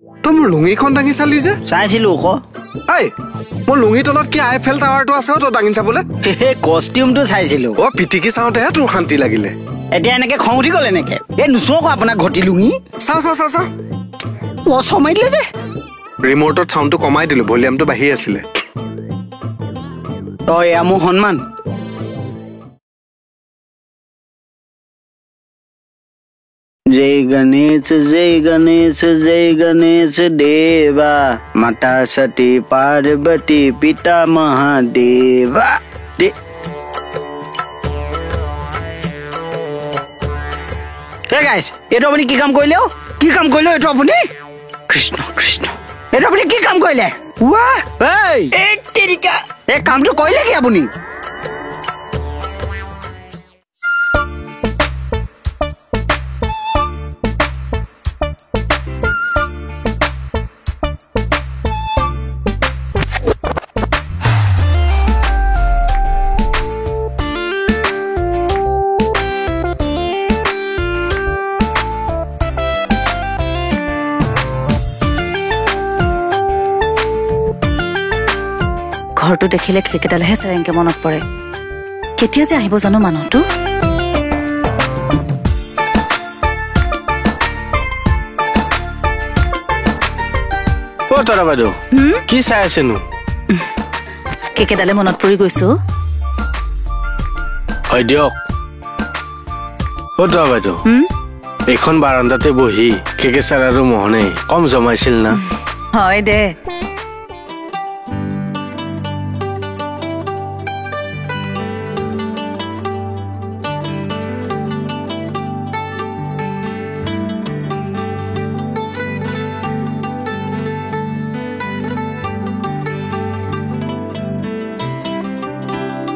তই মোৰ লুঙিখন দাঙি চালি যে চাইছিলো আকৌ এই মোৰ লুঙি তলত কি আইফেল টাৱাৰটো আছে তই দাঙি চাবলে কষ্টিউমটো চাইছিলো অ পিটিকি চাওঁতেহে তোৰ শান্তি লাগিলে এতিয়া এনেকে খং উঠি গ'ল এনেকে এই নুচো আকৌ আপোনাক ঘটি লুঙি চাওঁ অ চমাই দিলে যে ৰিমোটত চাউণ্ডটো কমাই দিলো ভলিউমটো বাঢ়ি আছিলে তই এয়া মোৰ সন্মান जय गणेश जय गणेश देवा माता सती पार्वती पिता महादेवा এইটো আপুনি কি কাম কৰিলে এইটো আপুনি কৃষ্ণ এইটো আপুনি কি কাম কৰিলে এই কামটো কৰিলে কি আপুনি ঘৰটো দেখিলে কেইকেইটালেহে চেৰেংকে মনত পৰে কেতিয়া যে আহিব জানো মানুহটো ও তৰা বাইদেউ কি চাই আছেনো কেইকেইটালে মনত পৰি গৈছো হয় দিয়ক ও তৰা বাইদেউ এইখন বাৰান্দাতে বহি কেকেচাৰ আৰু মোহনে কম জমাইছিল না হয় দে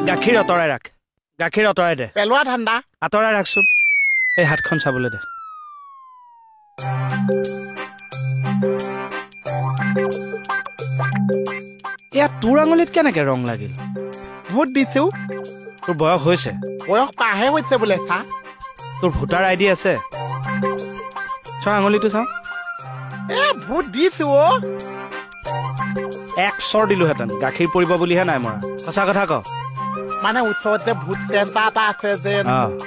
গাখীৰ অতৰাই ৰাখ গাখীৰ অতৰাই দে পেলোৱা ঠাণ্ডা আতৰাই ৰাখচোন এই হাতখন চাবলৈ দে এয়া তোৰ আঙুলিত কেনেকে ৰং লাগিল ভোট দিছো তোৰ বয়স হৈছে বয়স পাহে হৈছে বোলে চা তোৰ ভোটাৰ আইডি আছে চা আঙুলিটো চাওঁ ভোট দিছো এক চৰ দিলোহেঁতেন গাখীৰ পৰিব বুলিহে নাই মৰা সঁচা কথা ক মানে ওচৰত যে ভোট চেণ্টাৰ এটা আছে যে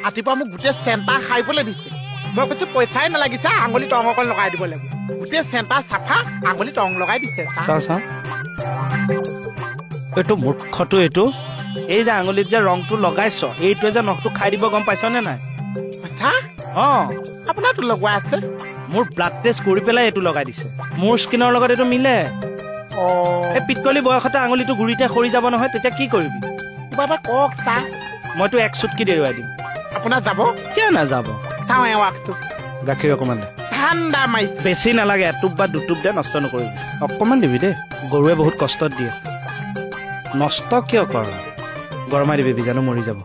ৰাতিপুৱা মোক গোটেই চেণ্টাৰ খাইবলৈ দিছে মই কৈছো পইচাই নালাগিছে আঙুলিত ৰং অকণ লগাই দিব লাগিব গোটেই চেণ্টাৰ চাফা আঙুলিত ৰং লগাই দিছে চা এইটো মূৰ্খটো এইটো এই যে আঙুলিত যে ৰংটো লগাইছ এইটোৱে যে নখটো খাই দিব গম পাইছ নে নাই আপোনাৰটো লগোৱা আছে মোৰ ব্লাড টেষ্ট কৰি পেলাই এইটো লগাই দিছে মোৰ স্কিনৰ লগত এইটো মিলে এই পিতকলি বয়সতে আঙুলিটো গুৰিতে সৰি যাব নহয় তেতিয়া কি কৰিবি কিবা এটা কওক চা মইতো এক চুটকি দেৰুৱাই দিম আপোনাৰ যাব কিয় নাযাব চাওঁ এৱাকটো গাখীৰ অকণমান দে ঠাণ্ডা মাৰিছে বেছি নালাগে এটুপ বা দুটুপ দে নষ্ট নকৰিবি অকণমান দিবি দেই গৰুৱে বহুত কষ্টত দিয়ে নষ্ট কিয় কৰ গৰমাই দিবি বীজাণু মৰি যাব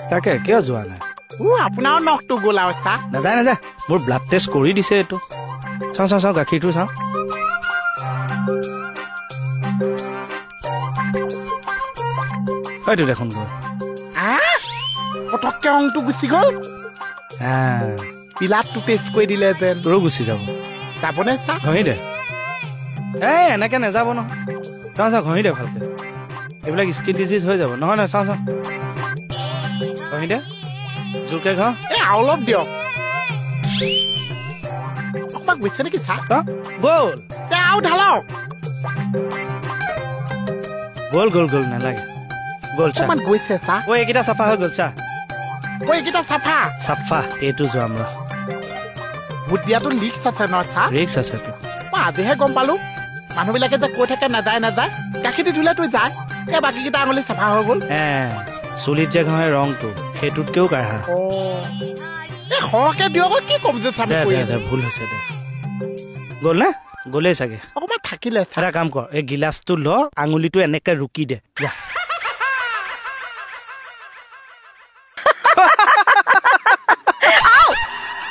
তাকে কিয় যোৱা নাই আপোনাৰ নখটো গোলা নাযায় মোৰ ব্লাড টেষ্ট কৰি দিছে এইটো চাওঁ গাখীৰটো চাওঁ হয়তো দেখোন গৈ পটককে ৰংটো গুচি গ'ল পিলাতটো টেষ্ট কৰি দিলে যেন তোৰো গুচি যাব যাবনে চা ঘঁহি দে এনেকে নাযাব নহয় চাওঁ ঘঁহি দে ভালকে এইবিলাক স্কিন ডিজিজ হৈ যাব নহয় চাওঁ ঘঁহি দে জোৰকে ঘ অলপ দিয়ক অকমান গৈছে নেকি চা গ'ল আৰু ঢালক গ'ল নালাগে গ'ল চা গৈছে চা এইকেইটা চাফা হৈ গ'ল চা এইকেইটা চাফা এইটো যোৱাম ৰ ভোট দিয়াটো ৰিক্স আছে ন চা ৰিক্স আছে তো মই আজিহে গম পালো মানুহবিলাকে যে কৈ থাকে নাযায় গাখীৰ দি ধুলে তই যায় বাকী কেইটা আঙুলি চাফা হৈ গ'ল চুলিত যে ঘঁহে ৰংটো সেইটোতকেও কাঢ়া সৰহকে দিয়ক কি কম যে ভুল হৈছে দে গ'ল না গ'লেই চাগে অকণমান থাকিলে এটা কাম কৰ এই গিলাচটো ল আঙুলিটো এনেকে ৰুকি দে যা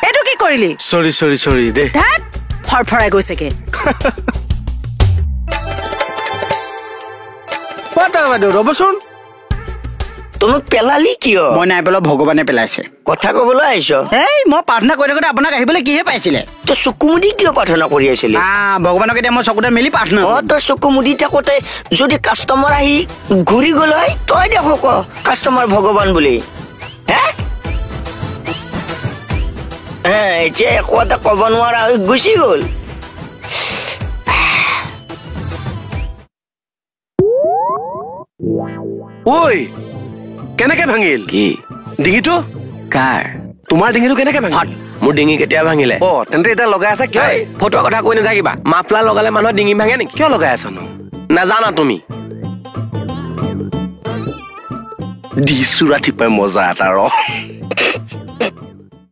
এইটো কি কৰিলি সৰি দে ফৰফৰাই গৈছেগে ৰ'বচোন তুমি পেলালি কিয় মই নাই পেলোৱা ভগৱানে পেলাইছে কথা ক'বলৈ আহিছ এই মই প্ৰাৰ্থনা কৰি থাকোঁতে আপোনাক আহিবলৈ কিহে পাইছিলে তই চকু মুদি কিয় প্ৰাৰ্থনা কৰি আছিলি ভগৱানক এতিয়া মই চকুতে মেলি প্ৰাৰ্থনা তই চকু মুদি থাকোঁতে যদি কাষ্টমাৰ আহি ঘূৰি গ'ল হয় তই দেখ ক কাষ্টমাৰ ভগৱান বুলি এতিয়া একো এটা ক'ব নোৱাৰা হৈ গুচি গ'ল ঐ কেনেকে ভাঙিল কি ডিঙিটো কাৰ তোমাৰ ডিঙিটো কেনেকে ভাঙিল মোৰ ডিঙি কেতিয়া ভাঙিলে তেন্তে এতিয়া লগাই আছা কিয় ফটোৰ কথা কৈ নাথাকিবা মাফলাৰ লগালে মানুহৰ ডিঙি ভাঙে নেকি কিয় লগাই আছানো নাজানা তুমি দিছো ৰাতিপুৱাই মজা এটা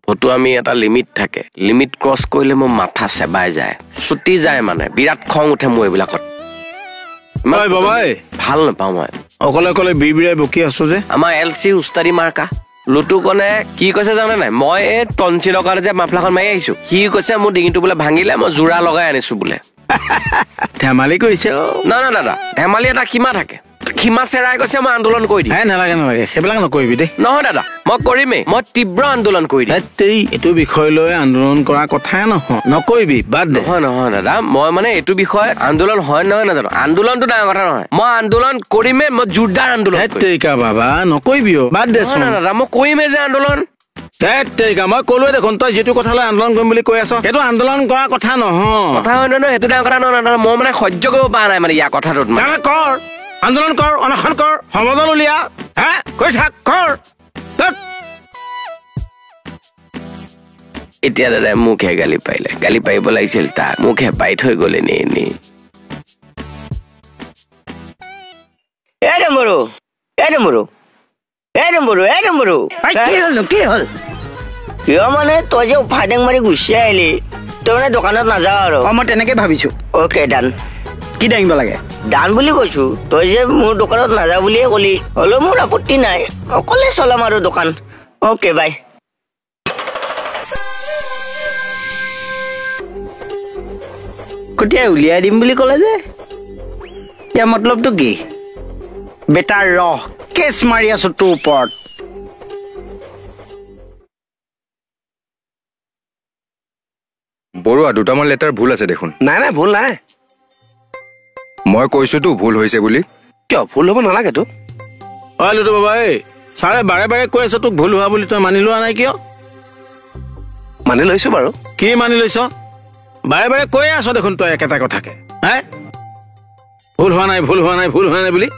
ফটো আমি এটা লিমিট থাকে লিমিট ক্ৰছ কৰিলে মোৰ মাথা চেবাই যায় চুটি যায় মানে বিৰাট খং উঠে মোৰ এইবিলাকত ভাল নাপাওঁ মই অকলে অকলে বিৰিবিৰাই বকি আছো যে আমাৰ LC উস্তাদি মাৰ্কা লুটুকনে কি কৈছে জানে নাই মই এই টনচিলৰ কাৰণে যে মাফলাখন মাৰি আহিছো সি কৈছে মোৰ ডিঙিটো বোলে ভাঙিলে মই জোৰা লগাই আনিছো বোলে ধেমালি কৰিছে না না দাদা ধেমালি এটা সীমা থাকে সীমা চেৰাই কৈছে মই আন্দোলন কৰি দিম নালাগে নালাগে সেইবিলাক নকৰিবি দেই নহয় দাদা মই কৰিমেই মই তীব্ৰ আন্দোলন কৰি দিম এইটো বিষয় লৈ আন্দোলন কৰা কথাই নহয় নকৰিবি বাদ দে নহয় নহয় দাদা মই মানে এইটো বিষয়ে আন্দোলন হয় নহয় নাজানো আন্দোলনটো ডাঙৰ কথা নহয় মই আন্দোলন কৰিমেই মই জোৰদাৰ আন্দোলন বাবা নকৰিবি বাদ দে দাদা মই কৰিমেই যে আন্দোলন মই কলোৱে দেখোন তই যিটো কথা লৈ আন্দোলন কৰিম বুলি কৈ আছ সেইটো আন্দোলন কৰা কথা নহয় কথা হয় নহয় সেইটো ডাঙৰ কথা নহয় মই মানে সহ্য কৰিব পৰা নাই মানে ইয়াৰ কথাটোত কৰ আন্দোলন কৰ অনশন কৰ সমদল উলিয়া কৈ থাক কৰ এতিয়া দাদাই মোকহে গালি পাৰিলে গালি পাৰিব লাগিছিল তাক মোকহে পাই থৈ গ'ল এনেই কিয় মানে তই যে ফাইটেং মাৰি গুচি আহিলি তই মানে দোকানত নাযাৱ আৰু মই তেনেকে ভাবিছো অ'কে ডান কি দাঙিব লাগে দান বুলি কৈছো তই যে মোৰ দোকানত নাযাৱ বুলিয়ে কলি হ'লেও মোৰ আপত্তি নাই অকলে চলাম আৰু দোকান অ'কে বাই কেতিয়া উলিয়াই দিম বুলি ক'লে যে ইয়াৰ মতলবটো কি বেটা ৰহ কেছ মাৰি আছো তোৰ ওপৰত বৰুৱা দুটামান লেটাৰ ভুল আছে দেখোন নাই ভুল নাই মই কৈছোতো ভুল হৈছে বুলি কিয় ভুল হ'ব নালাগেতো লুটু বাবা ছাৰে বাৰে বাৰে কৈ আছ তোক ভুল হোৱা বুলি তই মানি লোৱা নাই কিয় মানি লৈছো বাৰু কি মানি লৈছ বাৰে বাৰে কৈ আছ দেখোন তই একেটা কথাকে ভুল হোৱা নাই বুলি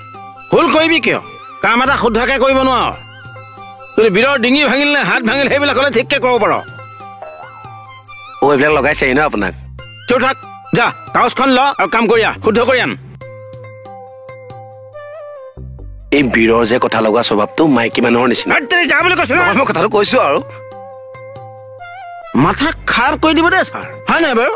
ভুল কৰিবি কিয় কাম এটা শুদ্ধাকে কৰিব নোৱাৰ তুমি বীৰৰ ডিঙি ভাঙিল নে হাত ভাঙিল সেইবিলাক হ'লে ঠিককে ক'ব পাৰ এইবিলাক লগাইছে ন আপোনাক চুপ থাক যা কাগজখন ল আৰু কাম কৰি শুদ্ধ কৰি আন এই বীৰৰ যে কথা লগা স্বভাৱটো মাইকী মানুহৰ নিচিনা যা বুলি কৈছো মই কথাটো কৈছো আৰু মাথা খাৰ কৰি দিব দে ছাৰ হয় নাই বাৰু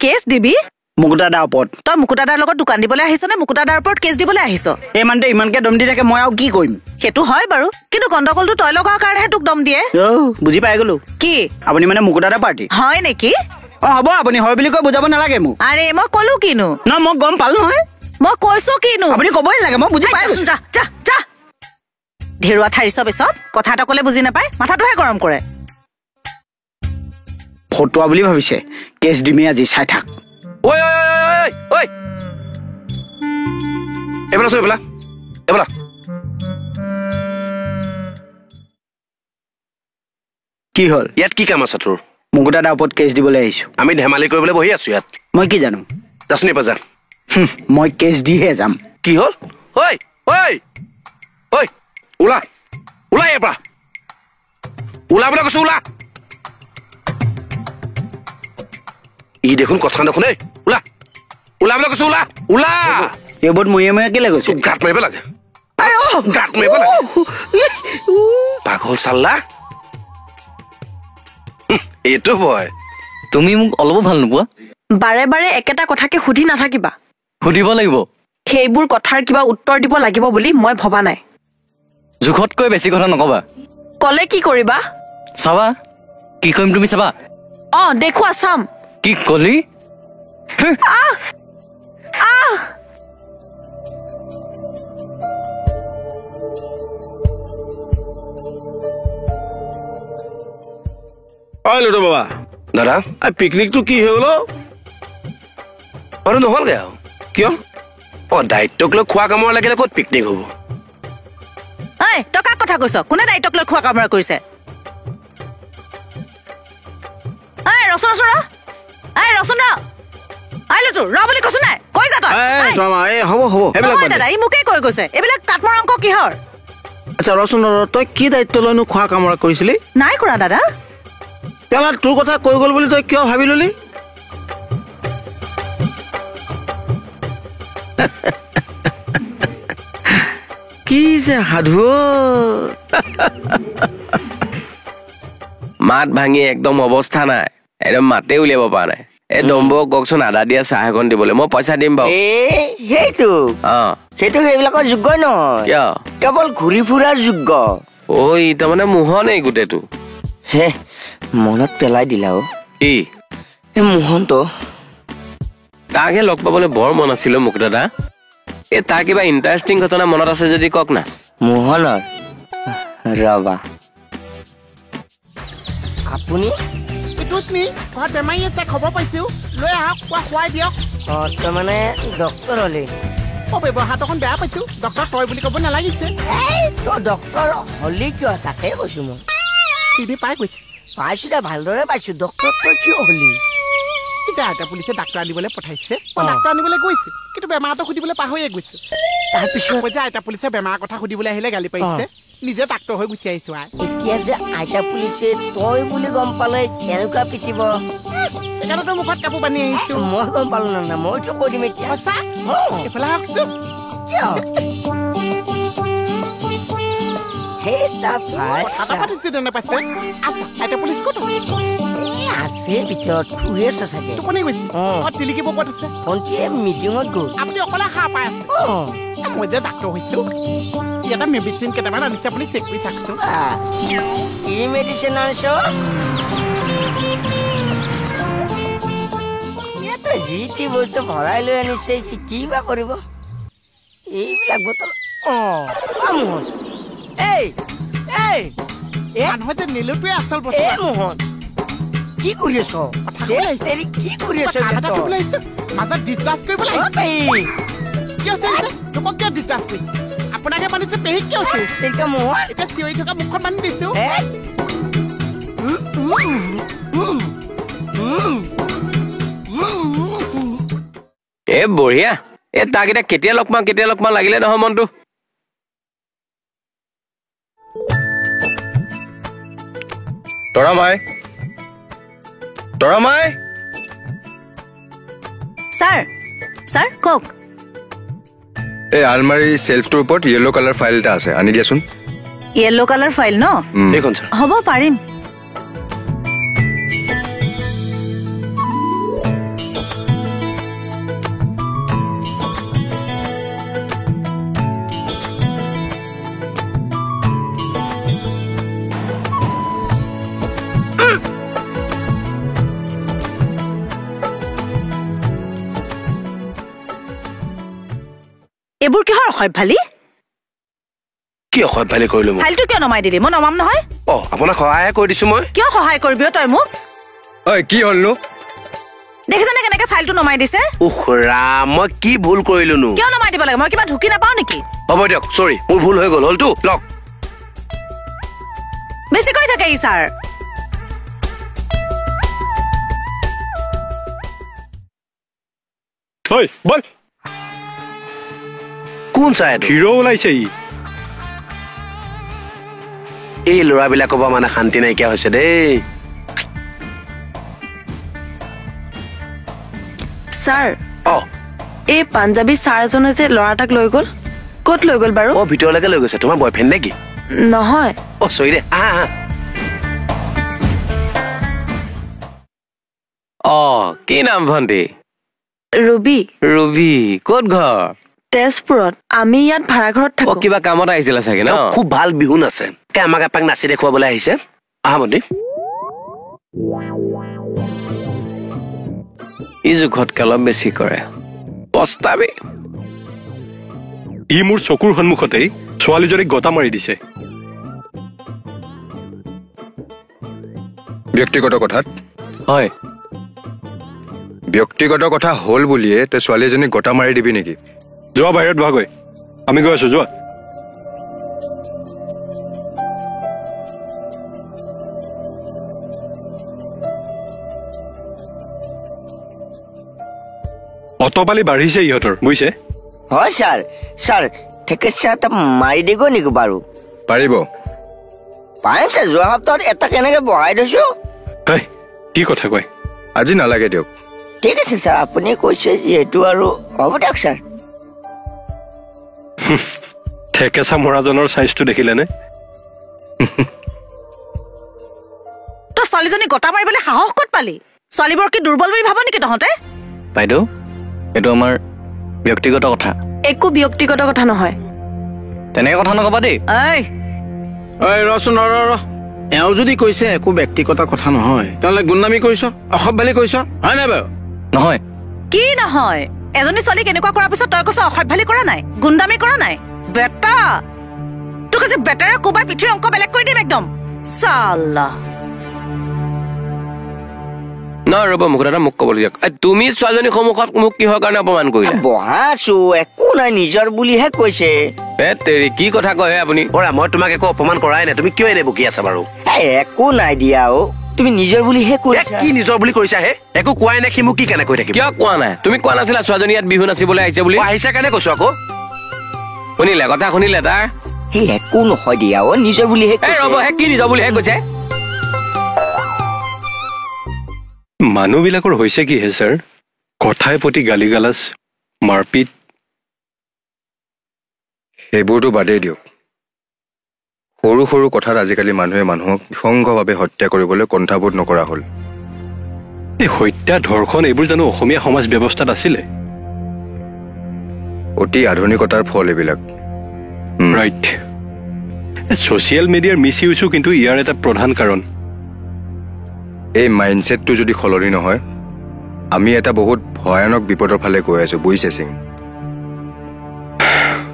কেছ দিবি মুকুতাদাৰ ওপৰত তই মুকুতাদাৰ লগত দোকান দিবলৈ আহিছ নে মুকুতাদাৰ ওপৰত কেছ দিবলৈ আহিছ এই মানুহটো ইমানকে দম দি থাকে মই আৰু কি কৰিম সেইটো হয় বাৰু কিন্তু গণ্ডগোলটো তই লগাৰ কাৰণেহে তোক দম দিয়ে বুজি পাই গলো কি আপুনি মানে মুকুতাদাৰ পাৰ্টি হয় নেকি হ'ব আপুনি হয় বুলি কৈ বুজাব নালাগে মোক আৰে মই কলো কিনো ন মই গম পালো নহয় মই কৈছো কিনো আপুনি ক'বই লাগে মই বুজি পাই গৈছো যা ধেৰুৱা ঠাৰিছ পিছত কথা এটা ক'লে বুজি নাপায় মাথাটোহে গৰম কৰে ফটোৱা বুলি ভাবিছে কেছ দিমেই আজি চাই থাক কি হ'ল ইয়াত কি কাম আছে তোৰ মুকুতাদাৰ ওপৰত কেছ দিবলৈ আহিছো আমি ধেমালি কৰিবলৈ বহি আছো ইয়াত মই কি জানো দাসনী বজা মই কেছ দিহে যাম কি হ'ল ওলা ইয়াৰ পৰা ওলা বুলি কৈছো ওলা ই দেখোন কথা দেখোন ওলা বুলি কৈছো ওলা এইবোৰত ময়ে কেলে গৈছো গাঁত মাৰিব লাগে পাগল চাল্লা এইটো বয় তুমি মোক অলপো ভাল নোপোৱা বাৰে বাৰে একেটা কথাকে সুধি নাথাকিবা সুধিব লাগিব সেইবোৰ কথাৰ কিবা উত্তৰ দিব লাগিব বুলি মই ভবা নাই জুখতকৈ বেছি কথা নকবা কলে কি কৰিবা চাবা কি কৰিম তুমি চাবা দেখুৱা চাম কি কলি অ লুটু বাবা দাদা পিকনিকটো কি হৈ গ'ল আৰু নহ'লগে আৰু কিয় দায়িত্বক লৈ খোৱা কামৰ লাগিলে ক'ত পিকনিক হ'ব ঐ তই কাক কথা কৈছ কোনে দায়িত্বক লৈ খোৱা কামৰা কৰিছে ৰচোন লুটু ৰ বুলি কৈছো নাই কৈ যা তই হ'ব দাদা ই মোকেই কৈ গৈছে এইবিলাক কাটমৰ অংক কিহৰ আচ্ছা ৰচোন তই কি দায়িত্ব লৈনো খোৱা কামৰা কৰিছিলি নাই কৰা দাদা কেলা তোৰ কথা কৈ গ'ল বুলি তই কিয় ভাবি ললি কি যে সাধু মাত ভাঙি একদম অৱস্থা নাই একদম মাতে উলিয়াব পৰা নাই এই ডম্বক কওকচোন আদা দিয়া চাহ এখন দিবলৈ মই পইচা দিম বাৰু সেইটো সেইবিলাকৰ যোগ্যই নহয় কিয় কেৱল ঘূৰি ফুৰাৰ যোগ্য ঐ তাৰমানে মোহনেই গোটেইটো হে মনত পেলাই দিলা কি মোহনটো তাকহে লগ পাবলৈ বৰ মন আছিল মোক দাদা এই তাৰ কিবা ইণ্টাৰেষ্টিং ঘটনা মনত আছে যদি কওক না মোহনৰ ৰবা আপুনি ঘৰত বেমাৰী আছে খবৰ পাইছো লৈ আহক খুৱাই দিয়ক তাৰমানে ডক্তৰ হলে ব্যৱহাৰটো অকণ বেয়া পাইছো ডক্তৰ তই বুলি ক'ব নালাগিছে তই ডক্তৰ হলি কিয় তাকে কৈছো মই চিনি পাই গৈছে পাইছো দে ভালদৰে পাইছো ডক্তৰ তই কিয় হলি এতিয়া আইতা পুলিচে ডাক্তৰ আনিবলৈ পঠাইছে ডাক্তৰ আনিবলৈ গৈছে কিন্তু বেমাৰটো সুধিবলৈ পাহৰিয়ে গৈছে তাৰপিছত যে আইতা পুলিচে বেমাৰৰ কথা সুধিবলৈ আহিলে গালি পাৰিছে নিজে ডাক্তৰ হৈ গুচি আহিছো এতিয়া যে আইতা পুলিচে তই বুলি গম পালে কেনেকুৱা পিটিব সেইকাৰণে তই মুখত কাপোৰ বান্ধি আহিছো মই গম পালো না মইতো কৈ দিম এতিয়া এইফালে আহকচোন কিয় আইতা পুলিচ ক'ত আছে ভিতৰত শুই আছে চাগে টোপনি গৈছে তিলিকিব ক'ত আছে ভণ্টিয়ে মিটিঙত গ'ল আপুনি অকলে সাৰ পাই আছে মই যে ডাক্তৰ হৈছো ইয়াতে মেডিচিন কেইটামান আনিছে আপুনি চেক কৰি চাওকচোন কি মেডিচিন আনিছ ইয়াতে যি টি বস্তু ভৰাই লৈ আনিছে কি বা কৰিব এইবিলাক বটল মোহন মানুহে যে নিলোটোৱে আচল বস্তু মোহন কি কৰি আছ কি কৰি আছ মাজত ডিছকাছ কৰিবলৈ কি আছে লোকক কিয় ডিছকাছ কৰি আপোনাকে মানিছে পেহীক কিয় মোহন এতিয়া চিঞৰি থকা মুখখন মানি দিছো এ বঢ়িয়া এ তাক এতিয়া কেতিয়া লগ পাম লাগিলে নহয় মনটো তৰামাই ছাৰ কওক এই আলমাৰী চেল্ফটোৰ ওপৰত য়েল্লো কালাৰ ফাইল এটা আছে আনি দিয়াচোন য়েল্লো কালাৰ ফাইল ন এইখন ছাৰ হ'ব পাৰিম এইবোৰ কিহৰ অসভ্যালি কি অসভ্যালি কৰিলো মই ফাইলটো কিয় নমাই দিলি মই নমাম নহয় আপোনাক সহায় কৰি দিছো মই কিয় সহায় কৰিবি তই মোক কি হলনো দেখিছনে কেনেকে ফাইলটো নমাই দিছে ৰাম মই কি ভুল কৰিলোনো কিয় নমাই দিব লাগে মই কিবা ঢুকি নাপাওঁ নেকি হ'ব দিয়ক চৰি মোৰ ভুল হৈ গ'ল হলতো লওক বেছি কৈ থাকে ই ছাৰ বল কোন চাই হিৰো ওলাইছে এই ল'ৰাবিলাকৰ পৰা মানে শান্তি নাইকিয়া হৈছে দেই ছাৰ এই পাঞ্জাবী ছাৰ এজনে যে ল'ৰা এটাক লৈ গ'ল ক'ত লৈ গ'ল বাৰু ভিতৰলৈকে লৈ গৈছে তোমাৰ বয়ফ্ৰেণ্ড নেকি নহয় চৰি দে কি নাম ভণ্টি ৰুবি ক'ত ঘৰ তেজপুৰত আমি ইয়াত ভাড়া ঘৰত থাকো কিবা কামত আহিছিলা চাগে ন খুব ভাল বিহুন আছে আমাক এপাক নাচি দেখুৱাবলৈ আহিছে আহা ভণ্টি ই জোখতকে অলপ বেছি কৰে পস্তাবি ই মোৰ চকুৰ সন্মুখতেই ছোৱালীজনীক গতা মাৰি দিছে ব্যক্তিগত কথাত হয় ব্যক্তিগত কথা হ'ল বুলিয়ে তই ছোৱালী এজনীক গটা মাৰি দিবি নেকি? যোৱা বাহিৰত ভাগৈ আমি গৈ আছো যোৱা অটপালি বাঢ়িছে ইহঁতৰ বুজিছে হয় ছাৰ ছাৰ ঠেকেচা এটা মাৰি দিব নেকি বাৰু? পাৰিব পাৰিম ছাৰ যোৱা সপ্তাহত এটা কেনেকে বহাই থৈছো কি কথা কয় আজি নালাগে দিয়ক ঠিক আছে ছাৰ আপুনি কৈছে যিহেতু আৰু হ'ব দিয়ক ছাৰ ঠেকেচা মৰাজনৰ চাইজটো দেখিলেনে তই ছোৱালীজনী গটা মাৰিবলৈ সাহস ক'ত পালি? ছোৱালীবোৰ কি দুৰ্বল বুলি ভাব নেকি তহঁতে? বাইদেউ এইটো আমাৰ ব্যক্তিগত কথা একো ব্যক্তিগত কথা নহয় তেনেকে কথা নকবা দেই ৰচোন ৰ এওঁ যদি কৈছে একো ব্যক্তিগত কথা নহয় তেতিয়াহ'লে গুণ্ডামি কৰিছ অসভ্যালি কৰিছ হয় নাই বাৰু? নহয় কি নহয় এজনী ছোৱালী কেনেকুৱা কৰাৰ পিছত তই কৈছ অসভ্যালি কৰা নাই গুণ্ডামি কৰা নাই বেটা তোক আজি বেটাৰে কোবাই পিঠিৰ অংক বেলেগ কৰি দিম একদম চাল্লা ন ৰ'ব মোক দাদা মোক ক'ব দিয়ক তুমি ছোৱালীজনীৰ সন্মুখত মোক কিহৰ কাৰণে অপমান কৰিলা? বহাছো একো নাই নিজৰ বুলিহে কৈছে তেৰি কি কথা কয় আপুনি? মই তোমাক একো অপমান কৰাই নাই তুমি কিয় এনে বকি আছা বাৰু? একো নাই দিয়া তুমি নিজৰ বুলিহে কৰিছা কি নিজৰ বুলি কৰিছা হে একো কোৱাই নাই সি মোক কি কেনে কৈ থাকিব কিয় কোৱা নাই তুমি কোৱা নাছিলা ছোৱালীজনী ইয়াত বিহু নাচিবলৈ আহিছে বুলি? আহিছে কাৰণে কৈছো আকৌ শুনিলে কথা শুনিলে তাৰ একো নহয় দিয়া নিজৰ বুলিহে ৰ'ব কি নিজৰ বুলিহে কৈছে মানুহবিলাকৰ হৈছে কি হে ছাৰ কথাই প্ৰতি গালি গালাজ মাৰপিট সেইবোৰতো বাদেই দিয়ক সৰু সৰু কথাত আজিকালি মানুহে মানুহক নিসংগভাৱে হত্যা কৰিবলৈ কণ্ঠাবোধ নকৰা হ'ল এই হত্যা ধৰ্ষণ এইবোৰ জানো অসমীয়া সমাজ ব্যৱস্থাত আছিলে? অতি আধুনিকতাৰ ফল এইবিলাক ৰাইট ছ'চিয়েল মিডিয়াৰ মিছ ইউজো কিন্তু ইয়াৰ এটা প্ৰধান কাৰণ এই মাইণ্ডছেটটো যদি সলনি নহয় আমি এটা বহুত ভয়ানক বিপদৰ ফালে গৈ আছো বুজিছে সিং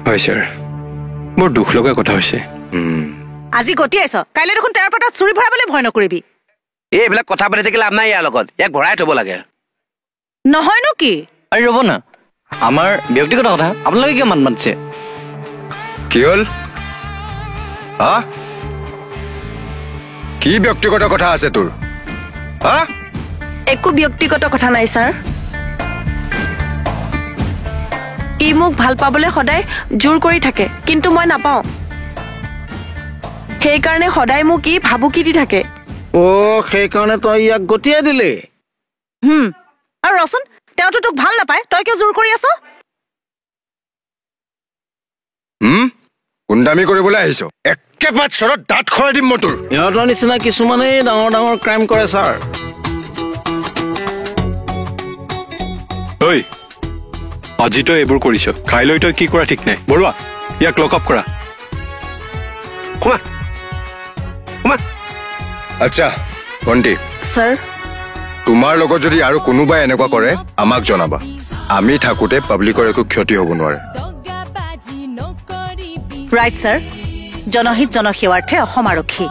হয় ছাৰ বৰ দুখ লগা কথা হৈছে আজি গতি আহিছ কাইলৈ দেখোন তেওঁৰ পেটত চুৰি ভৰাবলৈ ভয় নকৰিবি এইবিলাক কথা পাতি থাকিলে লাভ নাই ইয়াৰ লগত ইয়াক ভৰাই থব লাগে নহয়নো কি আৰে ৰ'ব না আমাৰ ব্যক্তিগত কথা আপোনালোকে কিয় মাতিছে কি হ'ল কি ব্যক্তিগত কথা আছে তোৰ একো ব্যক্তিগত কথা নাই ছাৰ ই মোক ভাল পাবলৈ সদায় জোৰ কৰি থাকে কিন্তু মই নাপাওঁ সেইকাৰণে সদায় মোক ই ভাবুকি দি থাকে সেইকাৰণে তই ইয়াক গতিয়াই দিলি আৰু ৰচোন তেওঁতো তোক ভাল নাপায় তই কিয় জোৰ কৰি আছ গুণ্ডামি কৰিবলৈ আহিছ একেবাৰে চৰত দাঁত খৰাই দিম মই তোৰ ইহঁতৰ নিচিনা কিছুমানে ডাঙৰ ডাঙৰ ক্ৰাইম কৰে ছাৰ ঐ আজি তই এইবোৰ কৰিছ কাইলৈ তই কি কৰা ঠিক নাই বৰুৱা ইয়াক লক আপ কৰা আচ্ছা ভণ্টি ছাৰ তোমাৰ লগত যদি আৰু কোনোবাই এনেকুৱা কৰে আমাক জনাবা আমি থাকোঁতে পাব্লিকৰ একো ক্ষতি হ'ব নোৱাৰে ৰাইট ছাৰ জনহিত জনসেৱাৰ্থে অসম আৰক্ষী